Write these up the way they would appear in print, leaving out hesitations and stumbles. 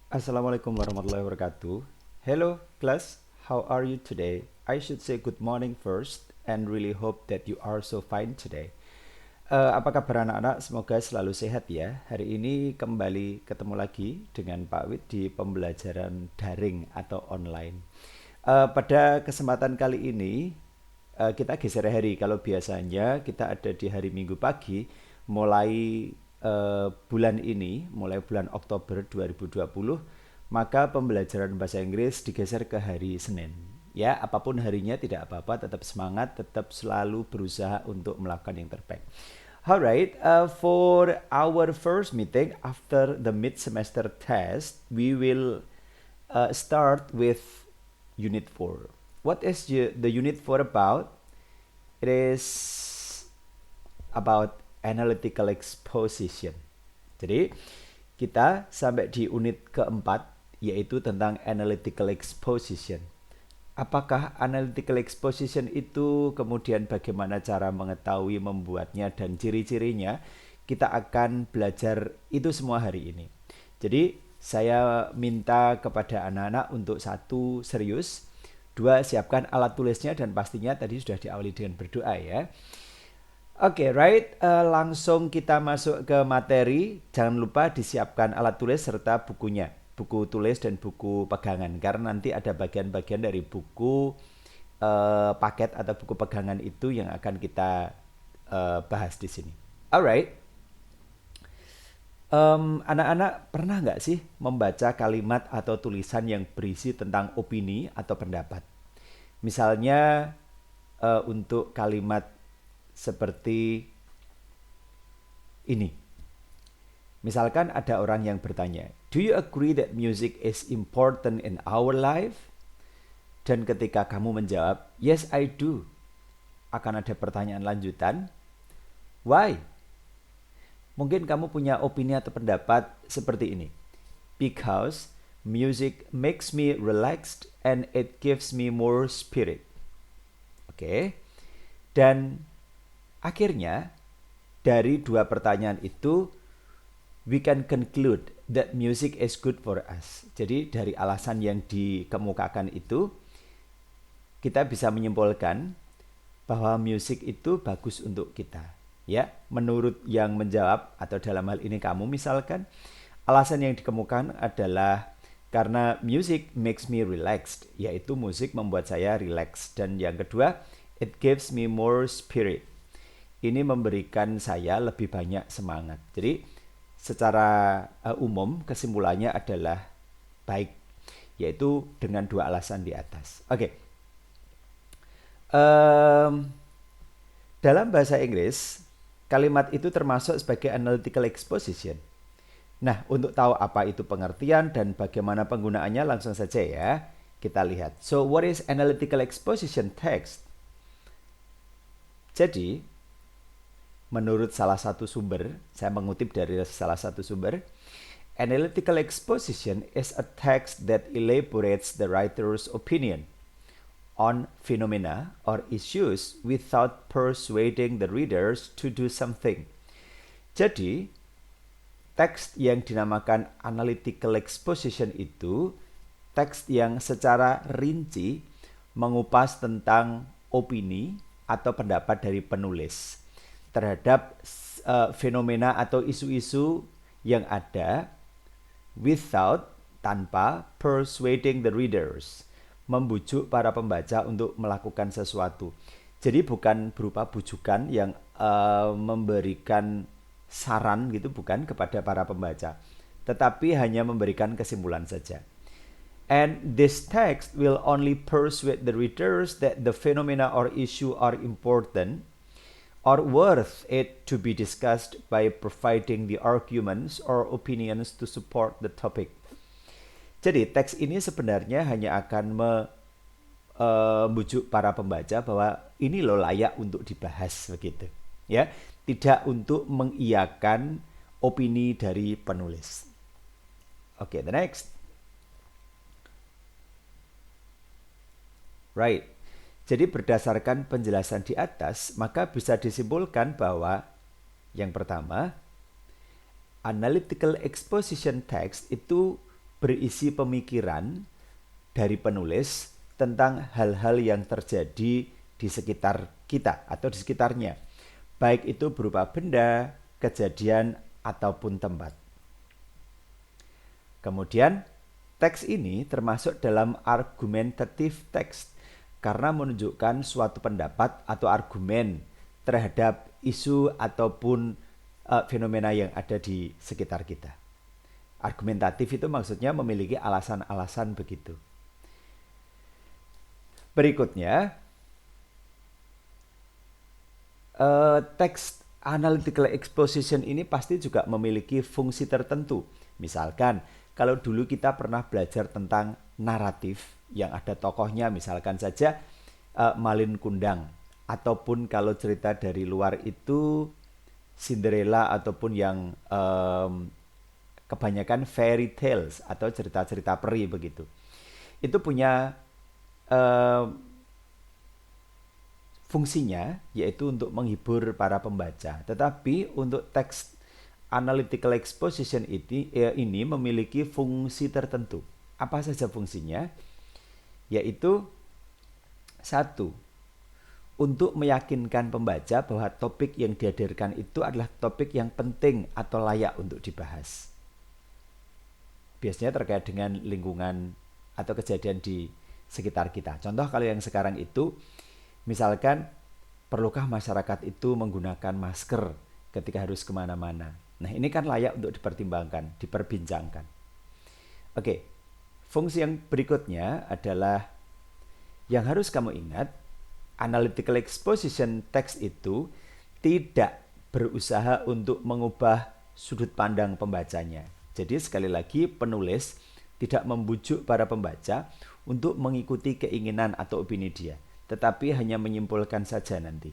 Assalamualaikum warahmatullahi wabarakatuh. Hello, class. How are you today? I should say good morning first and really hope that you are so fine today. Apa kabar anak-anak? Semoga selalu sehat ya. Hari ini kembali ketemu lagi dengan Pak Wid di pembelajaran daring atau online. Pada kesempatan kali ini kita geser hari. Kalau biasanya kita ada di hari Minggu pagi, mulai bulan ini, mulai bulan Oktober 2020, maka pembelajaran bahasa Inggris digeser ke hari Senin. Ya, apapun harinya tidak apa-apa, tetap semangat, tetap selalu berusaha untuk melakukan yang terbaik. Alright, for our first meeting after the mid-semester test, we will start with Unit 4. What is the Unit 4 about? It is about analytical exposition. Jadi, kita sampai di unit keempat, yaitu tentang analytical exposition. Apakah analytical exposition itu, kemudian bagaimana cara mengetahui membuatnya dan ciri-cirinya, kita akan belajar itu semua hari ini. Jadi saya minta kepada anak-anak untuk satu, serius, dua, siapkan alat tulisnya dan pastinya tadi sudah diawali dengan berdoa ya. Oke, right. Langsung kita masuk ke materi. Jangan lupa disiapkan alat tulis serta bukunya, buku tulis dan buku pegangan. Karena nanti ada bagian-bagian dari buku paket atau buku pegangan itu yang akan kita bahas di sini. Alright. Anak-anak pernah nggak sih membaca kalimat atau tulisan yang berisi tentang opini atau pendapat? Misalnya untuk kalimat seperti ini. Misalkan ada orang yang bertanya, "Do you agree that music is important in our life?" Dan ketika kamu menjawab, "Yes, I do." Akan ada pertanyaan lanjutan, "Why?" Mungkin kamu punya opini atau pendapat seperti ini. "Because music makes me relaxed and it gives me more spirit." Oke. Dan akhirnya, dari dua pertanyaan itu, we can conclude that music is good for us. Jadi dari alasan yang dikemukakan itu, kita bisa menyimpulkan bahwa musik itu bagus untuk kita. Ya, menurut yang menjawab atau dalam hal ini kamu misalkan, alasan yang dikemukakan adalah karena music makes me relaxed, yaitu musik membuat saya relax. Dan yang kedua, it gives me more spirit. Ini memberikan saya lebih banyak semangat. Jadi secara umum kesimpulannya adalah baik, yaitu dengan dua alasan di atas. Oke. Dalam bahasa Inggris, kalimat itu termasuk sebagai analytical exposition. Nah, untuk tahu apa itu pengertian dan bagaimana penggunaannya, langsung saja ya kita lihat. So, what is analytical exposition text? Jadi, menurut salah satu sumber, saya mengutip dari salah satu sumber, analytical exposition is a text that elaborates the writer's opinion on phenomena or issues without persuading the readers to do something. Jadi, teks yang dinamakan analytical exposition itu teks yang secara rinci mengupas tentang opini atau pendapat dari penulis terhadap fenomena atau isu-isu yang ada without, tanpa, persuading the readers, membujuk para pembaca untuk melakukan sesuatu. Jadi bukan berupa bujukan yang memberikan saran gitu, bukan, kepada para pembaca, tetapi hanya memberikan kesimpulan saja. And this text will only persuade the readers that the phenomena or issue are important or worth it to be discussed by providing the arguments or opinions to support the topic. Jadi teks ini sebenarnya hanya akan membujuk para pembaca bahwa ini loh layak untuk dibahas begitu. Ya, tidak untuk mengiyakan opini dari penulis. Oke, the next. Right. Jadi berdasarkan penjelasan di atas, maka bisa disimpulkan bahwa yang pertama, analytical exposition text itu berisi pemikiran dari penulis tentang hal-hal yang terjadi di sekitar kita atau di sekitarnya. Baik itu berupa benda, kejadian, ataupun tempat. Kemudian, teks ini termasuk dalam argumentative text karena menunjukkan suatu pendapat atau argumen terhadap isu ataupun fenomena yang ada di sekitar kita. Argumentatif itu maksudnya memiliki alasan-alasan begitu. Berikutnya, teks analytical exposition ini pasti juga memiliki fungsi tertentu. Misalkan, kalau dulu kita pernah belajar tentang naratif yang ada tokohnya, misalkan saja Malin Kundang, ataupun kalau cerita dari luar itu Cinderella ataupun yang kebanyakan fairy tales atau cerita-cerita peri begitu. Itu punya fungsinya yaitu untuk menghibur para pembaca. Tetapi untuk teks analytical exposition ini memiliki fungsi tertentu. Apa saja fungsinya? Yaitu satu, untuk meyakinkan pembaca bahwa topik yang dihadirkan itu adalah topik yang penting atau layak untuk dibahas. Biasanya terkait dengan lingkungan atau kejadian di sekitar kita. Contoh kalau yang sekarang itu, misalkan, perlukah masyarakat itu menggunakan masker ketika harus kemana-mana? Nah, ini kan layak untuk dipertimbangkan, diperbincangkan. Oke, fungsi yang berikutnya adalah yang harus kamu ingat, analytical exposition text itu tidak berusaha untuk mengubah sudut pandang pembacanya. Jadi sekali lagi penulis tidak membujuk para pembaca untuk mengikuti keinginan atau opini dia, tetapi hanya menyimpulkan saja nanti.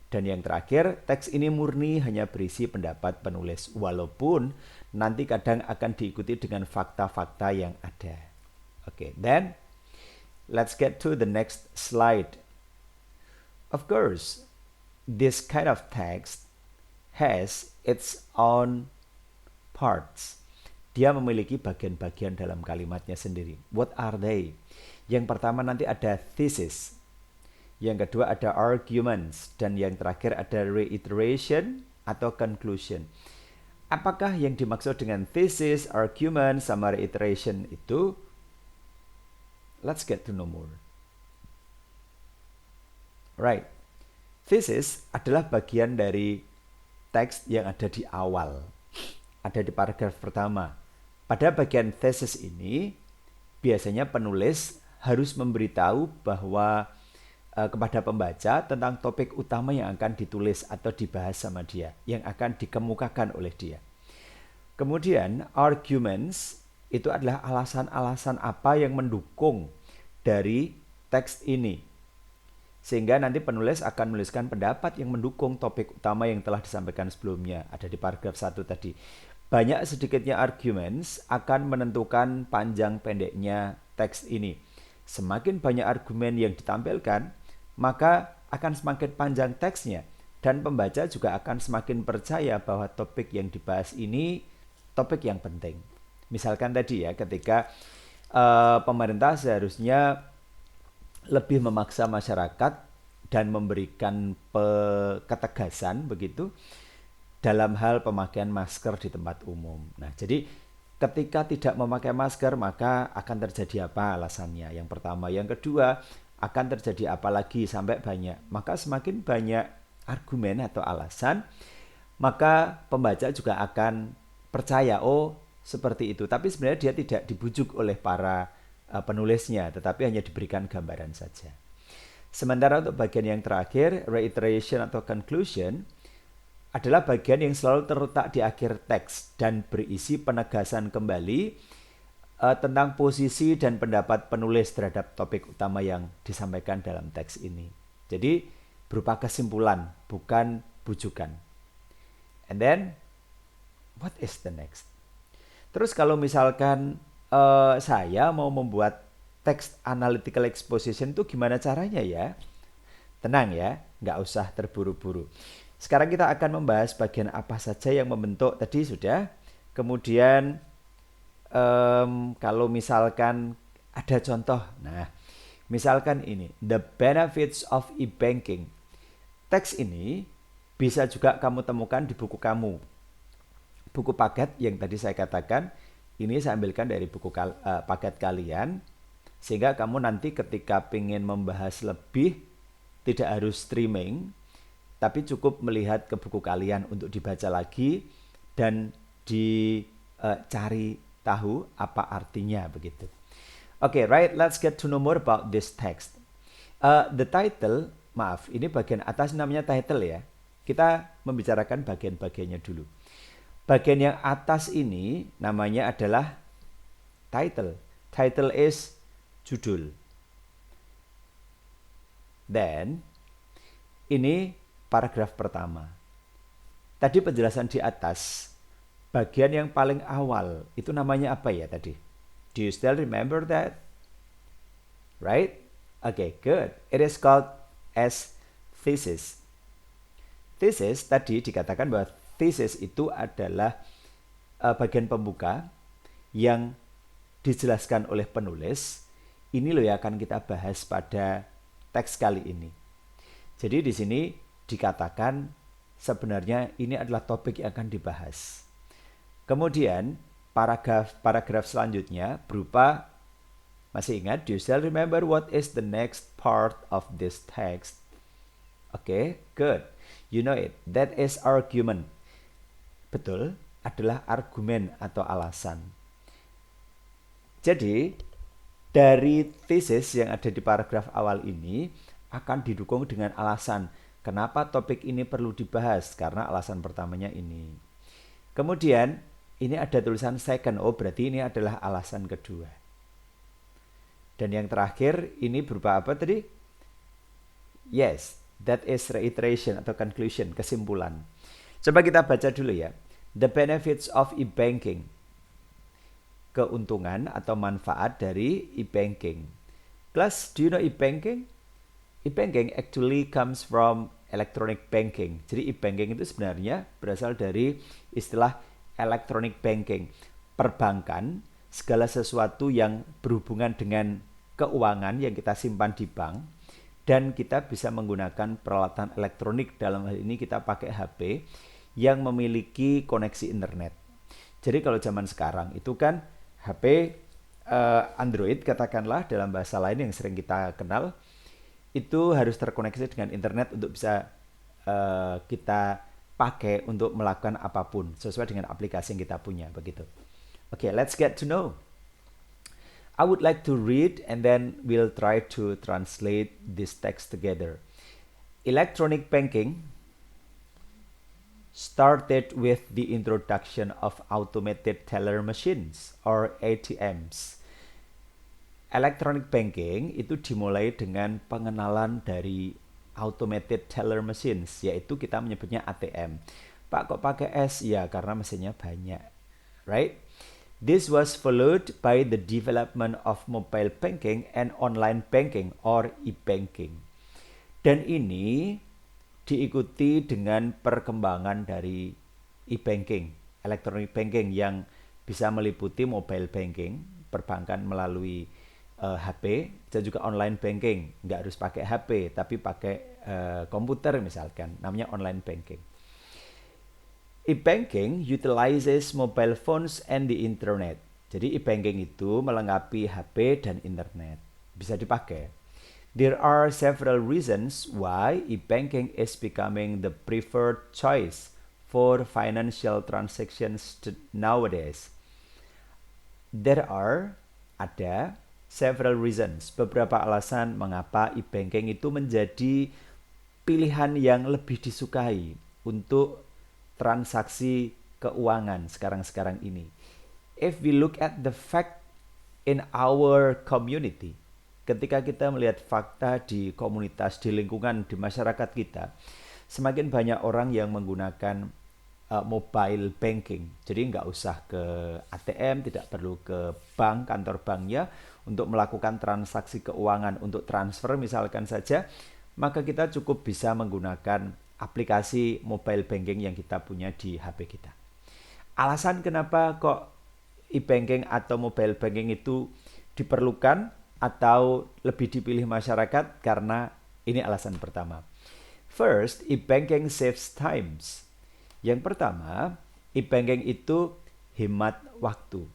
Dan yang terakhir, teks ini murni hanya berisi pendapat penulis, walaupun nanti kadang akan diikuti dengan fakta-fakta yang ada. Oke, then let's get to the next slide. Of course, this kind of text has its own parts. Dia memiliki bagian-bagian dalam kalimatnya sendiri. What are they? Yang pertama nanti ada thesis. Yang kedua ada arguments. Dan yang terakhir ada reiteration atau conclusion. Apakah yang dimaksud dengan thesis, argument, sama reiteration itu? Let's get to know more. Right. Thesis adalah bagian dari teks yang ada di awal. Ada di paragraf pertama. Pada bagian thesis ini, biasanya penulis harus memberitahu bahwa kepada pembaca tentang topik utama yang akan ditulis atau dibahas sama dia, yang akan dikemukakan oleh dia. Kemudian, arguments itu adalah alasan-alasan apa yang mendukung dari teks ini. Sehingga nanti penulis akan menuliskan pendapat yang mendukung topik utama yang telah disampaikan sebelumnya. Ada di paragraf 1 tadi. Banyak sedikitnya arguments akan menentukan panjang pendeknya teks ini. Semakin banyak argumen yang ditampilkan, maka akan semakin panjang teksnya. Dan pembaca juga akan semakin percaya bahwa topik yang dibahas ini topik yang penting. Misalkan tadi ya, ketika pemerintah seharusnya lebih memaksa masyarakat dan memberikan ketegasan begitu dalam hal pemakaian masker di tempat umum. Nah, jadi ketika tidak memakai masker maka akan terjadi apa alasannya? Yang pertama, yang kedua, akan terjadi apa lagi sampai banyak. Maka semakin banyak argumen atau alasan, maka pembaca juga akan percaya, oh seperti itu. Tapi sebenarnya dia tidak dibujuk oleh para penulisnya, tetapi hanya diberikan gambaran saja. Sementara untuk bagian yang terakhir, reiteration atau conclusion, adalah bagian yang selalu terletak di akhir teks dan berisi penegasan kembali tentang posisi dan pendapat penulis terhadap topik utama yang disampaikan dalam teks ini. Jadi berupa kesimpulan, bukan bujukan. And then, what is the next? Terus kalau misalkan saya mau membuat teks analytical exposition itu gimana caranya ya? Tenang ya, nggak usah terburu-buru. Sekarang kita akan membahas bagian apa saja yang membentuk tadi sudah. Kemudian kalau misalkan ada contoh, nah misalkan ini, the benefits of e-banking. Teks ini bisa juga kamu temukan di buku kamu. Buku paket yang tadi saya katakan, ini saya ambilkan dari buku paket kalian, sehingga kamu nanti ketika ingin membahas lebih, tidak harus streaming, tapi cukup melihat ke buku kalian untuk dibaca lagi dan dicari tahu apa artinya begitu. Okay, right, let's get to know more about this text. The title, maaf, ini bagian atas namanya title ya. Kita membicarakan bagian-bagiannya dulu. Bagian yang atas ini namanya adalah title. Title is judul. Then, ini paragraf pertama. Tadi penjelasan di atas, bagian yang paling awal, itu namanya apa ya tadi? Do you still remember that? Right? Okay, good. It is called as thesis. Thesis tadi dikatakan bahwa thesis itu adalah bagian pembuka yang dijelaskan oleh penulis. Ini loh yang akan kita bahas pada teks kali ini. Jadi di sini dikatakan sebenarnya ini adalah topik yang akan dibahas. Kemudian paragraf selanjutnya berupa, masih ingat, do you still remember what is the next part of this text? Okay, good. You know it. That is argument. Betul, adalah argumen atau alasan. Jadi, dari thesis yang ada di paragraf awal ini akan didukung dengan alasan. Kenapa topik ini perlu dibahas? Karena alasan pertamanya ini. Kemudian, ini ada tulisan second. Oh, berarti ini adalah alasan kedua. Dan yang terakhir, ini berupa apa tadi? Yes, that is reiteration atau conclusion, kesimpulan. Coba kita baca dulu ya. The benefits of e-banking. Keuntungan atau manfaat dari e-banking. Class, do you know e-banking? E-banking actually comes from electronic banking. Jadi e-banking itu sebenarnya berasal dari istilah electronic banking. Perbankan, segala sesuatu yang berhubungan dengan keuangan yang kita simpan di bank, dan kita bisa menggunakan peralatan elektronik, dalam hal ini kita pakai HP yang memiliki koneksi internet. Jadi kalau zaman sekarang itu kan HP Android katakanlah dalam bahasa lain yang sering kita kenal, itu harus terkoneksi dengan internet untuk bisa kita pakai untuk melakukan apapun sesuai dengan aplikasi yang kita punya begitu. Okay, let's get to know. I would like to read and then we'll try to translate this text together. Electronic banking started with the introduction of automated teller machines or ATMs. Electronic banking itu dimulai dengan pengenalan dari automated teller machines, yaitu kita menyebutnya ATM. Pak, kok pakai S? Ya, karena mesinnya banyak. Right? This was followed by the development of mobile banking and online banking or e-banking. Dan ini diikuti dengan perkembangan dari e-banking, electronic banking yang bisa meliputi mobile banking, perbankan melalui HP, dan juga online banking. Nggak harus pakai HP, tapi pakai komputer misalkan, namanya online banking. E-banking utilizes mobile phones and the internet. Jadi e-banking itu melengkapi HP dan internet. Bisa dipakai. There are several reasons why e-banking is becoming the preferred choice for financial transactions nowadays. Ada several reasons, beberapa alasan mengapa e-banking itu menjadi pilihan yang lebih disukai untuk transaksi keuangan sekarang-sekarang ini. If we look at the fact in our community, ketika kita melihat fakta di komunitas, di lingkungan, di masyarakat kita, semakin banyak orang yang menggunakan mobile banking. Jadi nggak usah ke ATM, tidak perlu ke bank, kantor banknya untuk melakukan transaksi keuangan, untuk transfer misalkan saja, maka kita cukup bisa menggunakan aplikasi mobile banking yang kita punya di HP kita. Alasan kenapa kok e-banking atau mobile banking itu diperlukan atau lebih dipilih masyarakat karena ini alasan pertama. First, e-banking saves times. Yang pertama, e-banking itu hemat waktu.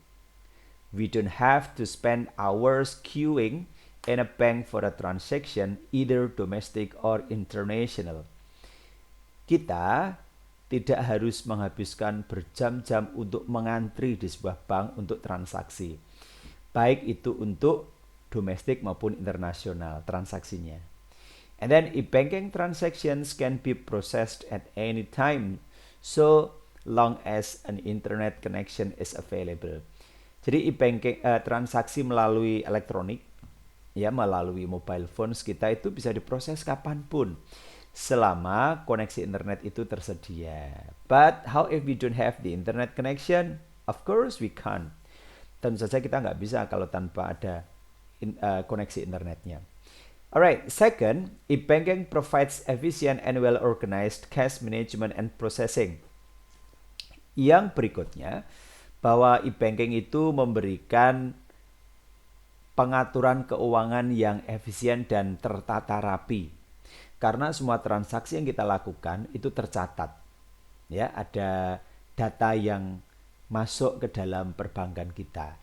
We don't have to spend hours queuing in a bank for a transaction, either domestic or international. Kita tidak harus menghabiskan berjam-jam untuk mengantri di sebuah bank untuk transaksi. Baik itu untuk domestik maupun internasional transaksinya. And then e-banking transactions can be processed at any time so long as an internet connection is available. Jadi e-banking transaksi melalui elektronik ya melalui mobile phones kita itu bisa diproses kapanpun selama koneksi internet itu tersedia. But how if we don't have the internet connection? Of course we can't. Tentu saja kita nggak bisa kalau tanpa ada koneksi internetnya. Alright, second, e-banking provides efficient and well-organized cash management and processing. Yang berikutnya, bahwa e-banking itu memberikan pengaturan keuangan yang efisien dan tertata rapi. Karena semua transaksi yang kita lakukan itu tercatat. Ya, ada data yang masuk ke dalam perbankan kita.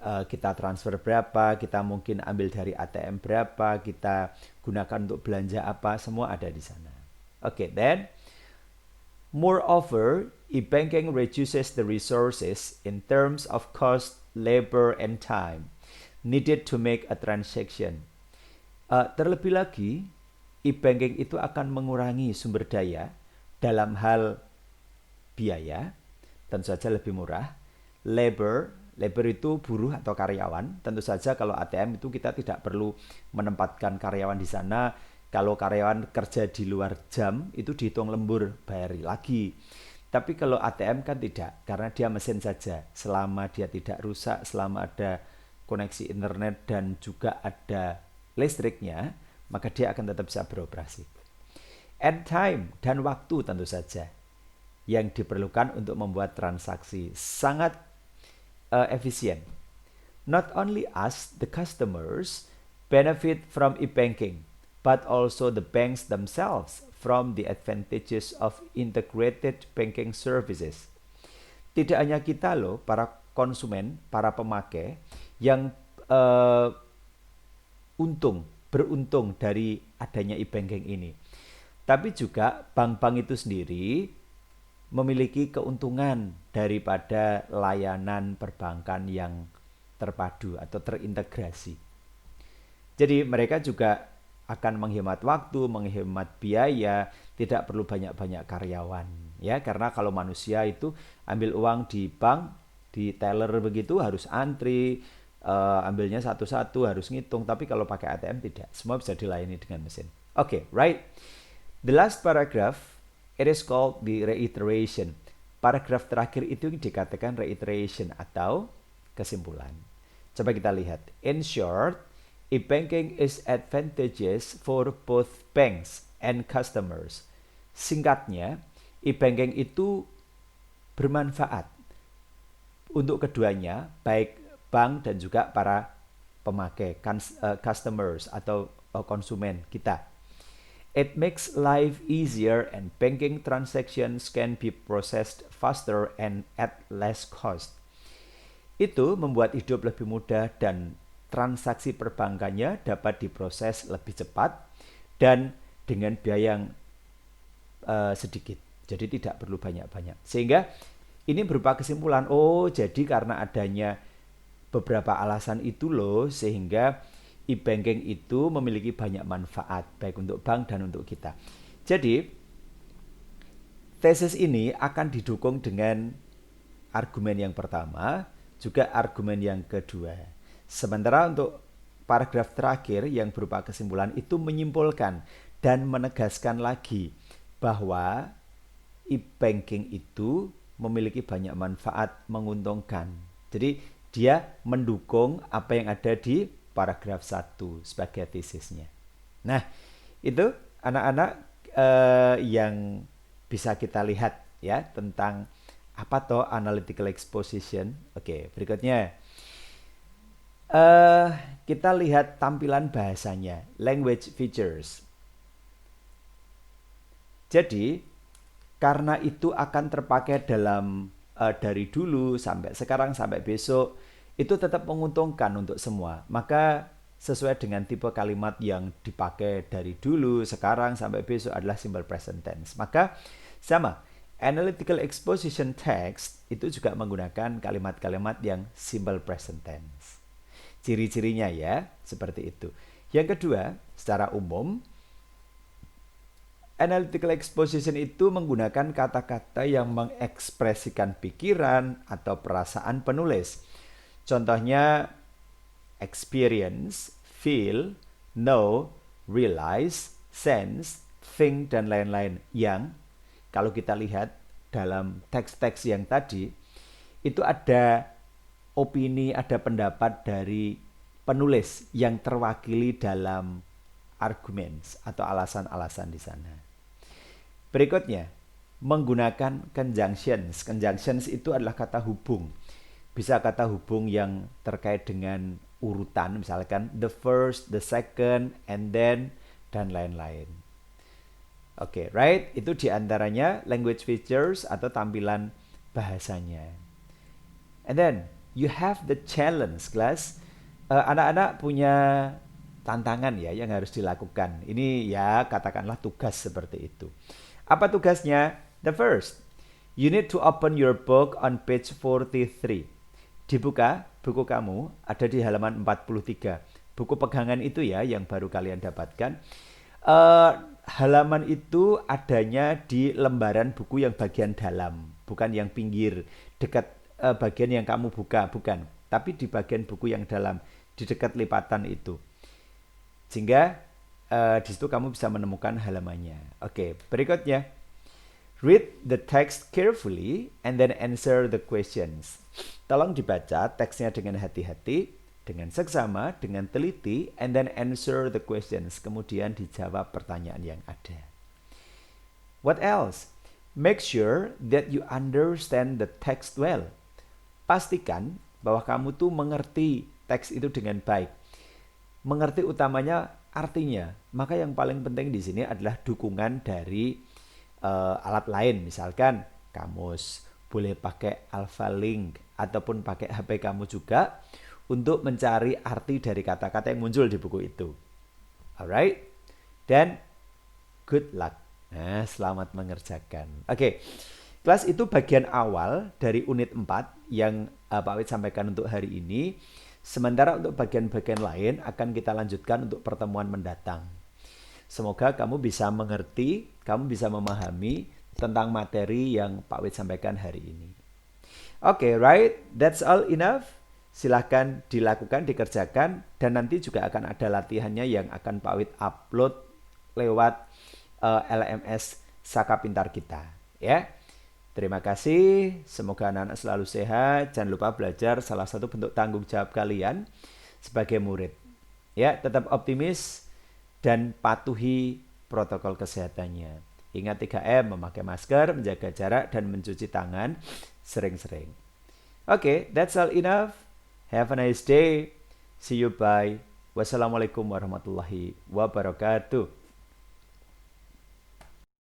Kita transfer berapa, kita mungkin ambil dari ATM berapa, kita gunakan untuk belanja apa, semua ada di sana. Okay, then moreover, e-banking reduces the resources in terms of cost, labor, and time needed to make a transaction. Terlebih lagi, e-banking itu akan mengurangi sumber daya dalam hal biaya, tentu saja lebih murah, labor itu buruh atau karyawan. Tentu saja kalau ATM itu kita tidak perlu menempatkan karyawan di sana. Kalau karyawan kerja di luar jam itu dihitung lembur, bayar lagi. Tapi kalau ATM kan tidak, karena dia mesin saja. Selama dia tidak rusak, selama ada koneksi internet dan juga ada listriknya, maka dia akan tetap bisa beroperasi. And time, dan waktu tentu saja yang diperlukan untuk membuat transaksi sangat efisien. Not only us, the customers, benefit from e-banking, but also the banks themselves from the advantages of integrated banking services. Tidak hanya kita loh, para konsumen, para pemakai, yang beruntung dari adanya e-banking ini. Tapi juga bank-bank itu sendiri memiliki keuntungan daripada layanan perbankan yang terpadu atau terintegrasi. Jadi mereka juga akan menghemat waktu, menghemat biaya, tidak perlu banyak-banyak karyawan. Ya, karena kalau manusia itu ambil uang di bank, di teller begitu harus antri, ambilnya satu-satu, harus ngitung. Tapi kalau pakai ATM tidak, semua bisa dilayani dengan mesin. Okay, right. The last paragraph, it is called the reiteration. Paragraf terakhir itu dikatakan reiteration atau kesimpulan. Coba kita lihat. In short, e-banking is advantageous for both banks and customers. Singkatnya, e-banking itu bermanfaat untuk keduanya, baik bank dan juga para pemakai, customers atau konsumen kita. It makes life easier and banking transactions can be processed faster and at less cost. Itu membuat hidup lebih mudah dan transaksi perbankannya dapat diproses lebih cepat dan dengan biaya yang sedikit. Jadi tidak perlu banyak-banyak. Sehingga ini berupa kesimpulan, oh jadi karena adanya beberapa alasan itu loh sehingga e-banking itu memiliki banyak manfaat baik untuk bank dan untuk kita. Jadi tesis ini akan didukung dengan argumen yang pertama, juga argumen yang kedua. Sementara untuk paragraf terakhir yang berupa kesimpulan itu menyimpulkan dan menegaskan lagi bahwa e-banking itu memiliki banyak manfaat, menguntungkan. Jadi dia mendukung apa yang ada di paragraf 1 sebagai tesisnya. Nah, itu anak-anak yang bisa kita lihat ya tentang Apa toh analytical exposition? Oke, berikutnya. Kita lihat tampilan bahasanya, language features. Jadi, karena itu akan terpakai dalam dari dulu sampai sekarang sampai besok, itu tetap menguntungkan untuk semua. Maka sesuai dengan tipe kalimat yang dipakai dari dulu, sekarang sampai besok adalah simple present tense. Maka sama, analytical exposition text itu juga menggunakan kalimat-kalimat yang simple present tense. Ciri-cirinya ya, seperti itu. Yang kedua, secara umum, analytical exposition itu menggunakan kata-kata yang mengekspresikan pikiran atau perasaan penulis. Contohnya, experience, feel, know, realize, sense, think, dan lain-lain. Yang kalau kita lihat dalam teks-teks yang tadi, itu ada opini, ada pendapat dari penulis yang terwakili dalam argumen atau alasan-alasan di sana. Berikutnya, menggunakan conjunctions. Conjunctions itu adalah kata hubung. Bisa kata hubung yang terkait dengan urutan, misalkan the first, the second, and then, dan lain-lain. Oke, right? Itu diantaranya language features atau tampilan bahasanya. And then, you have the challenge, class. Anak-anak punya tantangan ya yang harus dilakukan. Ini ya katakanlah tugas seperti itu. Apa tugasnya? The first, you need to open your book on page 43. Dibuka buku kamu ada di halaman 43. Buku pegangan itu ya yang baru kalian dapatkan. Halaman itu adanya di lembaran buku yang bagian dalam, bukan yang pinggir dekat bagian yang kamu buka, bukan. Tapi di bagian buku yang dalam, di dekat lipatan itu. Sehingga di situ kamu bisa menemukan halamannya. Oke, berikutnya. Read the text carefully and then answer the questions. Tolong dibaca teksnya dengan hati-hati, dengan seksama, dengan teliti, and then answer the questions. Kemudian dijawab pertanyaan yang ada. What else? Make sure that you understand the text well. Pastikan bahwa kamu tuh mengerti teks itu dengan baik. Mengerti utamanya artinya. Maka yang paling penting di sini adalah dukungan dari alat lain, misalkan kamus, boleh pakai AlphaLink ataupun pakai HP kamu juga untuk mencari arti dari kata-kata yang muncul di buku itu. Alright, dan good luck. Nah, selamat mengerjakan. Oke, kelas itu bagian awal dari unit 4 yang Pak Wid sampaikan untuk hari ini. Sementara untuk bagian-bagian lain akan kita lanjutkan untuk pertemuan mendatang. Semoga kamu bisa mengerti, kamu bisa memahami tentang materi yang Pak Wid sampaikan hari ini. Oke, right? That's all enough. Silahkan dilakukan, dikerjakan, dan nanti juga akan ada latihannya yang akan Pak Wid upload lewat LMS Saka Pintar kita. Ya, terima kasih. Semoga anak-anak selalu sehat. Jangan lupa belajar, salah satu bentuk tanggung jawab kalian sebagai murid. Ya, tetap optimis dan patuhi protokol kesehatannya. Ingat 3M, memakai masker, menjaga jarak, dan mencuci tangan sering-sering. Oke, that's all enough. Have a nice day. See you, bye. Wassalamualaikum warahmatullahi wabarakatuh.